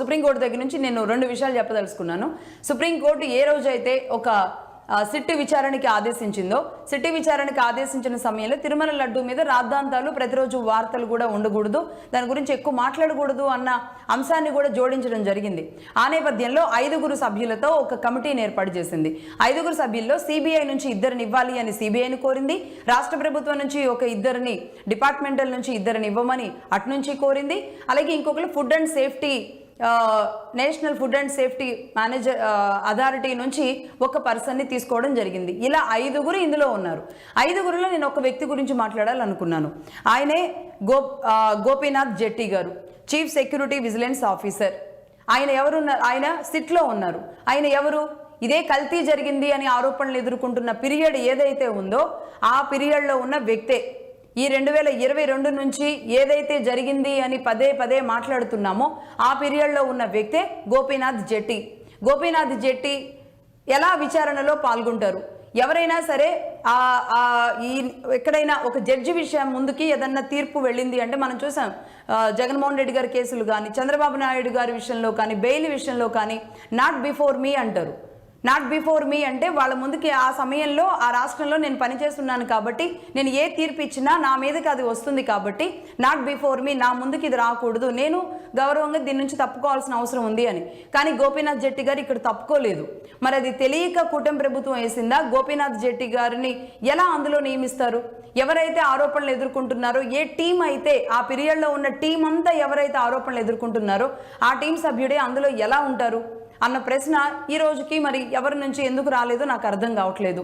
Supreme court దగ్గర నుంచి నేను 2 విషయాలు చెప్పదలుచుకున్నాను. సుప్రీంకోర్టు ఏ రోజైతే ఒక సిట్టు విచారణకి ఆదేశించిందో, సిట్టు విచారణకి ఆదేశించిన సమయంలో తిరుమల లడ్డు మీద రాద్ధాంతాలు ప్రతిరోజు వార్తలు కూడా ఉండకూడదు, దాని గురించి ఎక్కువ మాట్లాడకూడదు అన్న అంశాన్ని కూడా జోడించడం జరిగింది. ఆ నేపథ్యంలో 5 సభ్యులతో ఒక కమిటీని ఏర్పాటు చేసింది. 5 సభ్యుల్లో సిబిఐ నుంచి 2 ఇవ్వాలి అని సిబిఐని కోరింది. రాష్ట్ర ప్రభుత్వం నుంచి ఒక 2 డిపార్ట్మెంటల్ నుంచి 2 ఇవ్వమని అటు నుంచి కోరింది. అలాగే ఇంకొకరు food and safety national food and safety manager authority నుంచి ఒక పర్సన్ని తీసుకోవడం జరిగింది. ఇలా 5 ఇందులో ఉన్నారు. 5లో నేను ఒక వ్యక్తి గురించి మాట్లాడాలనుకున్నాను. ఆయనే గోపీనాథ్ జెట్టి గారు, చీఫ్ సెక్యూరిటీ విజిలెన్స్ ఆఫీసర్. ఆయన ఎవరున్నారు? ఆయన సిట్లో ఉన్నారు. ఆయన ఎవరు? ఇదే కల్తీ జరిగింది అని ఆరోపణలు ఎదుర్కొంటున్న పీరియడ్ ఏదైతే ఉందో ఆ పీరియడ్లో ఉన్న వ్యక్తే. ఈ 2022 నుంచి ఏదైతే జరిగింది అని పదే మాట్లాడుతున్నామో ఆ పీరియడ్లో ఉన్న వ్యక్తే గోపీనాథ్ జెట్టి. గోపీనాథ్ జెట్టి ఎలా విచారణలో పాల్గొంటారు? ఎవరైనా సరే ఎక్కడైనా ఒక జడ్జి విషయం ముందుకి ఏదన్నా తీర్పు వెళ్ళింది అంటే మనం చూసాం. జగన్మోహన్ రెడ్డి గారి కేసులు కానీ, చంద్రబాబు నాయుడు గారి విషయంలో కానీ, బెయిల్ విషయంలో కానీ నాట్ బిఫోర్ మీ అంటారు. నాట్ బిఫోర్ మీ అంటే వాళ్ళ ముందుకి ఆ సమయంలో ఆ రాష్ట్రంలో నేను పనిచేస్తున్నాను కాబట్టి నేను ఏ తీర్పు ఇచ్చినా నా మీదకి అది వస్తుంది కాబట్టి నాట్ బిఫోర్ మీ, నా ముందుకి ఇది రాకూడదు, నేను గౌరవంగా దీని నుంచి తప్పుకోవాల్సిన అవసరం ఉంది అని. కానీ గోపీనాథ్ జెట్టి గారు ఇక్కడ తప్పుకోలేదు. మరి అది తెలియక కూటమి ప్రభుత్వం వేసిందా? గోపీనాథ్ జెట్టి గారిని ఎలా అందులో నియమిస్తారు? ఎవరైతే ఆరోపణలు ఎదుర్కొంటున్నారో, ఏ టీం అయితే ఆ పీరియడ్లో ఉన్న టీం అంతా ఎవరైతే ఆరోపణలు ఎదుర్కొంటున్నారో ఆ టీం సభ్యుడే అందులో ఎలా ఉంటారు అన్న ప్రశ్న ఈ రోజుకి మరి ఎవరి నుంచి ఎందుకు రాలేదో నాకు అర్థం కావట్లేదు.